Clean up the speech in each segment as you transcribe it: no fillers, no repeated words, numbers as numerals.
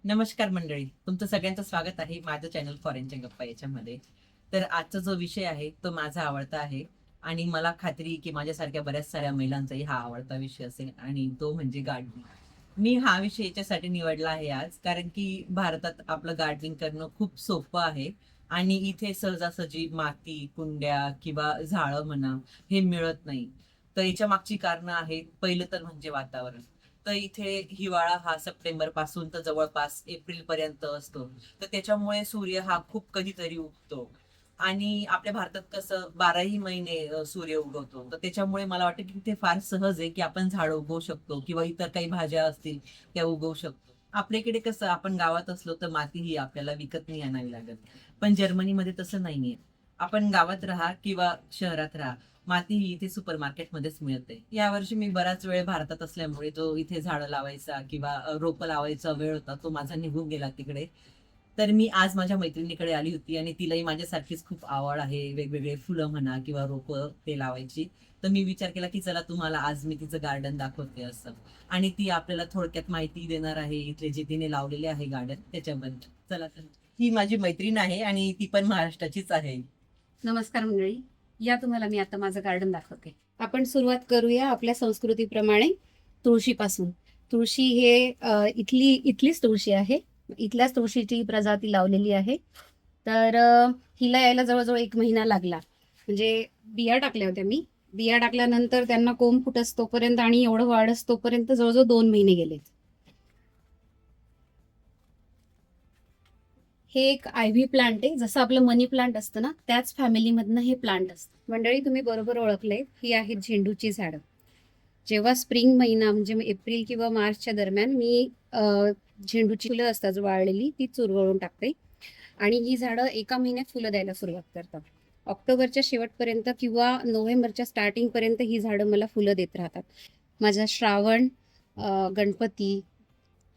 नमस्कार मंडळी, तुमचं सगळ्यांचं स्वागत आहे माझं चॅनल फॉरेनच्या गप्पा याच्यामध्ये. तर आजचा जो विषय आहे तो माझा आवडता आहे आणि मला खात्री की माझ्यासारख्या बऱ्याच साऱ्या महिलांचाही हा आवडता विषय असेल आणि तो म्हणजे गार्डनिंग. मी हा विषय याच्यासाठी निवडला आहे आज कारण की भारतात आपलं गार्डनिंग करणं खूप सोपं आहे आणि इथे सहजासहजी माती, कुंड्या किंवा झाडं म्हणा हे मिळत नाही. तर याच्या मागची कारणं आहेत. पहिलं तर म्हणजे वातावरण. तर इथे हिवाळा हा सप्टेंबर पासून तर जवळपास एप्रिल पर्यंत असतो. तर त्याच्यामुळे सूर्य हा खूप कधीतरी उगतो आणि आपल्या भारतात कसं 12ही महिने सूर्य उगवतो. तर त्याच्यामुळे मला वाटतं की तिथे फार सहज आहे की आपण झाड उगवू शकतो किंवा इतर काही भाज्या असतील त्या उगवू शकतो. आपल्याकडे कसं आपण गावात असलो तर माती ही आपल्याला विकत नाही आणावी लागत. पण जर्मनीमध्ये तसं नाहीये. आपण गावात राहा किंवा शहरात राहा, माती ही इथे सुपर मार्केटमध्येच मिळते. यावर्षी मी बराच वेळ भारतात असल्यामुळे जो इथे झाडं लावायचा किंवा रोपं लावायचा वेळ होता तो माझा निघून गेला तिकडे. तर मी आज माझ्या मैत्रिणीकडे आली होती आणि तिलाही माझ्यासारखीच खूप आवड आहे वेगवेगळे फुलं म्हणा किंवा रोपं ते लावायची. तर मी विचार केला की चला तुम्हाला आज मी तिचं गार्डन दाखवते असं. आणि ती आपल्याला थोडक्यात माहिती देणार आहे इथले जे तिने लावलेले आहे गार्डन त्याच्याबद्दल. चला तर. ही माझी मैत्रीण आहे आणि ती पण महाराष्ट्राचीच आहे. नमस्कार मंडळी. या तुम्हाला मी आता माझं गार्डन दाखवते. आपण सुरुवात करूया आपल्या संस्कृतीप्रमाणे तुळशीपासून. तुळशी हे इथलीच तुळशी आहे. इथल्याच तुळशीची प्रजाती लावलेली आहे. तर हिला यायला जवळजवळ 1 महिना लागला. म्हणजे बिया टाकल्या होत्या मी. बिया टाकल्यानंतर त्यांना कोंब फुटस तोपर्यंत आणि एवढं वाढस तोपर्यंत जवळजवळ 2 महिने गेलेत. हे एक आयव्ही प्लांट आहे. जसं आपलं मनी प्लांट असतं ना, त्याच फॅमिलीमधनं हे प्लांट असतं. मंडळी, तुम्ही बरोबर ओळखले, ही आहेत झेंडूची झाडं. जेव्हा स्प्रिंग महिना म्हणजे एप्रिल किंवा मार्चच्या दरम्यान मी झेंडूची फुलं असतात वाळलेली ती चुरगळून टाकते आणि ही झाडं 1 महिन्यात फुलं द्यायला सुरुवात करतात. ऑक्टोबरच्या शेवटपर्यंत किंवा नोव्हेंबरच्या स्टार्टिंग पर्यंत ही झाडं मला फुलं देत राहतात. माझा श्रावण, गणपती,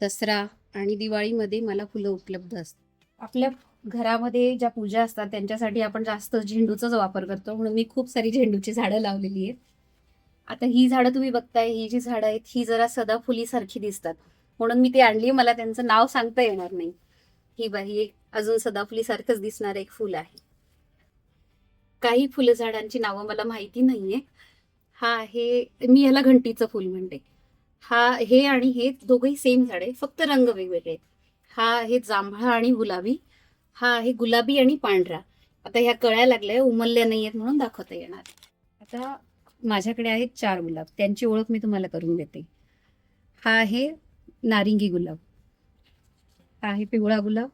दसरा आणि दिवाळीमध्ये मला फुलं उपलब्ध असतात. आपल्या घरामध्ये ज्या पूजा असतात त्यांच्यासाठी आपण जास्त झेंडूचाच वापर करतो, म्हणून मी खूप सारी झेंडूची झाडं लावलेली आहेत. आता ही झाडं तुम्ही बघताय, ही जी झाडं आहेत ही जरा सदाफुली सारखी दिसतात, म्हणून मी ती आणली. मला त्यांचं नाव सांगता येणार नाही. ही बाई एक अजून सदाफुली सारखंच दिसणार एक फुल आहे. काही फुलं झाडांची नावं मला माहिती नाहीये. हा आहे, मी ह्याला घंटीचं फुल म्हणते. हे आणि हे दोघंही सेम झाड आहे, फक्त रंग वेगवेगळे. हा आहे जांभळा आणि गुलाबी. हा आहे गुलाबी आणि पांढरा. आता ह्या कळ्या लागल्या, उमलल्या नाहीयेत म्हणून दाखवता येणार. आता माझ्याकडे आहेत 4 गुलाब, त्यांची ओळख मी तुम्हाला करून देते. हा आहे नारिंगी गुलाब, हा आहे पिवळा गुलाब,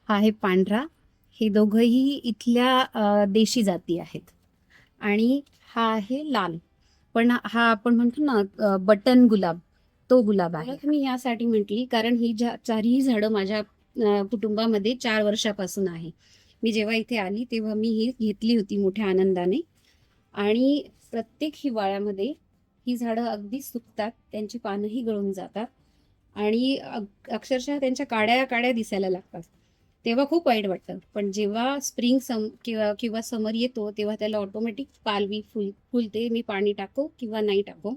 हा आहे पांढरा. हे दोघंही इथल्या देशी जाती आहेत. आणि हा आहे लाल, पण हा आपण म्हणतो ना बटन गुलाब, तो गुलाब आहे. ओळख मी यासाठी म्हटली कारण ही चारही झाडं माझ्या कुटुंबामध्ये 4 वर्षापासून आहे. मी जेव्हा इथे आली तेव्हा मी ही घेतली होती मोठ्या आनंदाने. आणि प्रत्येक हिवाळ्यामध्ये ही झाडं अगदी सुकतात, त्यांची पानंही गळून जातात आणि अक्षरशः त्यांच्या काड्या काड्या दिसायला लागतात. तेव्हा खूप वाईट वाटतं, पण जेव्हा स्प्रिंग किंवा किंवा समर येतो तेव्हा त्याला ऑटोमॅटिक पालवी फुलते. मी पाणी टाको किंवा नाही टाको,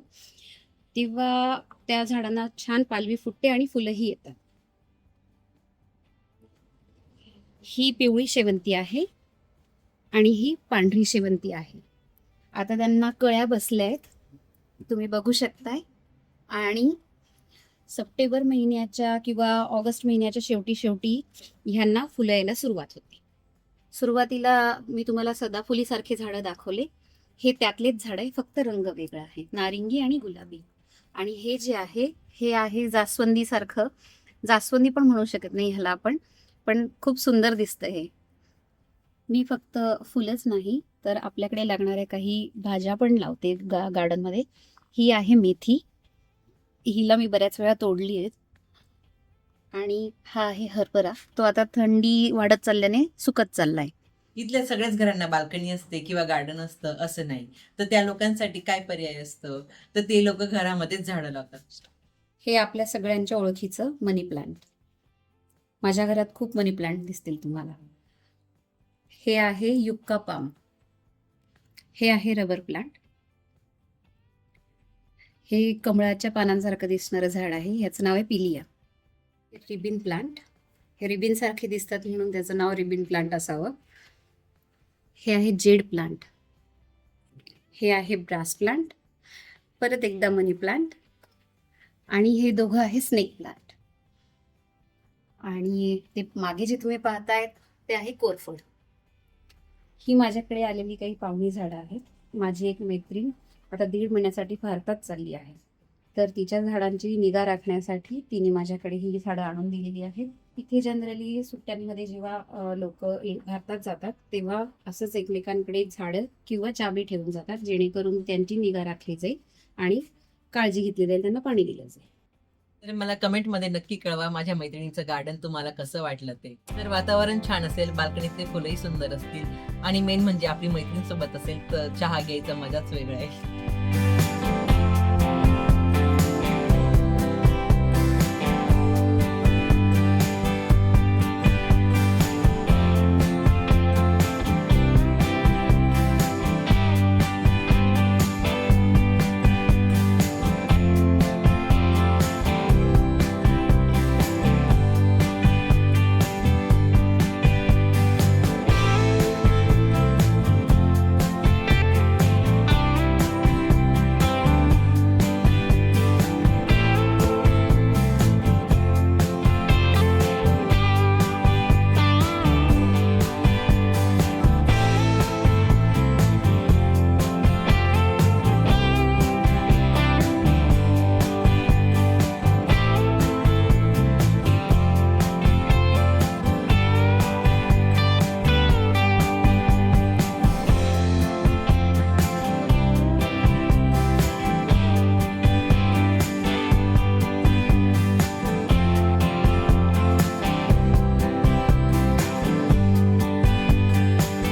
तेव्हा त्या झाडांना छान पालवी फुटते आणि फुलंही येतात. ही पिवळी शेवंती आहे आणि ही पांढरी शेवंती आहे. आता त्यांना कळ्या बसल्या आहेत, तुम्ही बघू शकताय. आणि सप्टेंबर महिन्याच्या किंवा ऑगस्ट महिन्याच्या शेवटी शेवटी ह्यांना फुलं यायला सुरुवात होते. सुरुवातीला मी तुम्हाला सदाफुली सारखे झाडं दाखवले, हे त्यातलेच झाड आहे, फक्त रंग वेगळा आहे, नारिंगी आणि गुलाबी. आणि हे जे आहे हे आहे जास्वंदी सारखं. जास्वंदी पण म्हणू शकत नाही ह्याला आपण, पण खूप सुंदर दिसतं हे. मी फक्त फुलंच नाही तर आपल्याकडे लागणाऱ्या काही भाज्या पण लावते गार्डनमध्ये. ही आहे मेथी, हिला मी बऱ्याच वेळा तोडली आहे. आणि हा आहे हरभरा, तो आता थंडी वाढत चालल्याने सुकत चाललाय. इथल्या सगळ्याच घरांना बाल्कनी असते किंवा गार्डन असतं असं नाही. तर त्या लोकांसाठी काय पर्याय असतं, तर ते लोक घरामध्येच झाडं लावतात. हे आपल्या सगळ्यांच्या ओळखीचं मनी प्लांट. माझ्या घरात खूप मनी प्लांट दिसतील तुम्हाला. हे आहे युक्का पाम, हे आहे रबर प्लांट, हे कमळाच्या पानांसारखं दिसणारं झाड आहे. ह्याचं नाव आहे पिलिया. Ribbon plant. हे रिबिन सारखे दिसतात म्हणून त्याचं नाव रिबिन प्लांट असावं. हे आहे जेड प्लांट. हे आहे ब्रास प्लांट. परत एकदा मनी प्लांट. आणि हे दोघं आहे स्नेक प्लांट. आणि ते मागे जे तुम्ही पाहतायत ते आहे कोरफड. ही माझ्याकडे आलेली काही पाहुणी झाडं आहेत. माझी एक मैत्रीण आता 1.5 महिन्यासाठी भारतात चालली आहे, तर तिच्या झाडांची निगा राखण्यासाठी तिने माझ्याकडे ही झाडं आणून दिलेली आहेत. इथे जनरली सुट्ट्यांमध्ये जेव्हा लोक भारतात जातात तेव्हा असंच एकमेकांकडे झाडं किंवा चाबी ठेवून जातात, जेणेकरून त्यांची निगा राखली जाईल आणि काळजी घेतली जाईल, त्यांना पाणी दिलं जाईल. तर मला कमेंटमध्ये नक्की कळवा माझ्या मैत्रिणीचं गार्डन तुम्हाला कसं वाटलं ते. तर वातावरण छान असेल, बाल्कनीतले फुलंही सुंदर असतील आणि मेन म्हणजे आपली मैत्रिणीसोबत असेल तर चहा घ्यायचा मजाच वेगळा आहे.